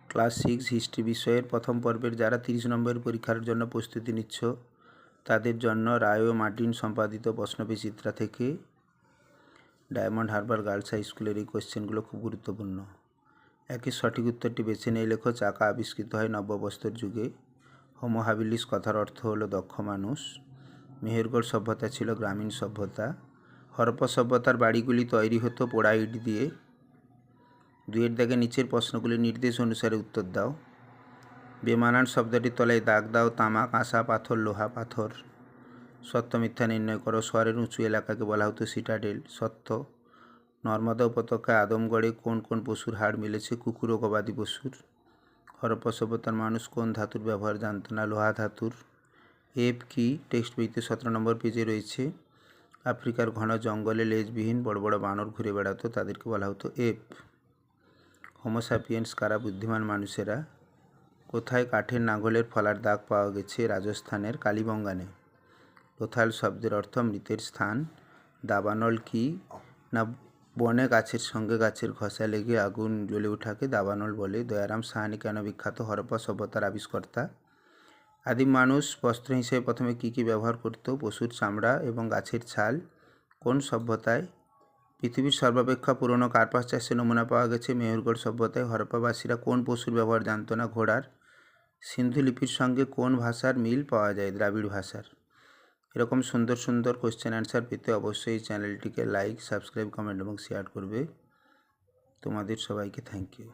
Class 6 history বিষয়ের প্রথম পর্বের যারা 30 নম্বরের পরীক্ষার জন্য প্রস্তুতি নিচ্ছ তাদের জন্য রায় ও মার্টিন সম্পাদিত প্রশ্নবিচিত্রা থেকে ডায়মন্ড হারবার গার্লস হাই স্কুলের এই কোয়েশ্চেনগুলো খুব গুরুত্বপূর্ণ। একই সঠিক উত্তরটি বেছে নিয়ে লেখো। চাকা আবিষ্কৃত হয় নব্যপ্রস্তর যুগে। হোমো হাবিলিস কথার অর্থ হলো দক্ষ মানুষ। মেহেরগড় সভ্যতা ছিল গ্রামীণ সভ্যতা। হরপ্পা সভ্যতার বাড়িগুলি তৈরি হতো পোড়া ইট দিয়ে। দুইয়ের দাগে নিচের প্রশ্নগুলির নির্দেশ অনুসারে উত্তর দাও। বেমানান শব্দটির তলায় দাগ দাও। তামা, কাঁসা, পাথর, লোহা, পাথর। সত্য মিথ্যা নির্ণয় করো। শহরের উঁচু এলাকাকে বলা হতো সিটাডেল। সত্য। নর্মদা উপত্যকায় আদমগড়ে কোন কোন পশুর হাড় মিলেছে? কুকুর ও গবাদি পশুর। হরপ্পা সভ্যতার মানুষ কোন ধাতুর ব্যবহার জানত না? লোহা ধাতুর। এপ কি? টেক্সট বইতে 17 নম্বর পেজে রয়েছে। আফ্রিকার ঘন জঙ্গলে লেজবিহীন বড় বড় বানর ঘুরে বেড়াতো, তাদেরকে বলা হতো এপ। হোমোসাপিয়েন্স কারা? বুদ্ধিমান মানুষেরা। কোথায় কাঠের নাঙলের ফলার দাগ পাওয়া গেছে? রাজস্থানের কালীবঙ্গানে। লোথাল শব্দের অর্থ মৃতের স্থান। দাবানল কি? না বনে গাছের সঙ্গে গাছের ঘষা লেগে আগুন জ্বলে ওঠাকে দাবানল বলে। দয়ারাম সাহানি কেন বিখ্যাত? হরপ্পা সভ্যতার আবিষ্কর্তা। আদিম মানুষ বস্ত্র হিসেবে প্রথমে কী কী ব্যবহার করত? পশুর চামড়া এবং গাছের ছাল। কোন সভ্যতায় পৃথিবীর সর্বাপেক্ষা পুরনো কার্পাস চাষের নমুনা পাওয়া গেছে? মেহেরগড় সভ্যতায়। হরপ্পাবাসীরা কোন পশুর ব্যবহার জানত না? ঘোড়ার। সিন্ধু লিপির সঙ্গে কোন ভাষার মিল পাওয়া যায়? দ্রাবিড় ভাষার। এরকম সুন্দর সুন্দর কোশ্চেন অ্যান্সার পেতে অবশ্যই এই চ্যানেলটিকে লাইক, সাবস্ক্রাইব, কমেন্ট এবং শেয়ার করবে। তোমাদের সবাইকে থ্যাংক ইউ।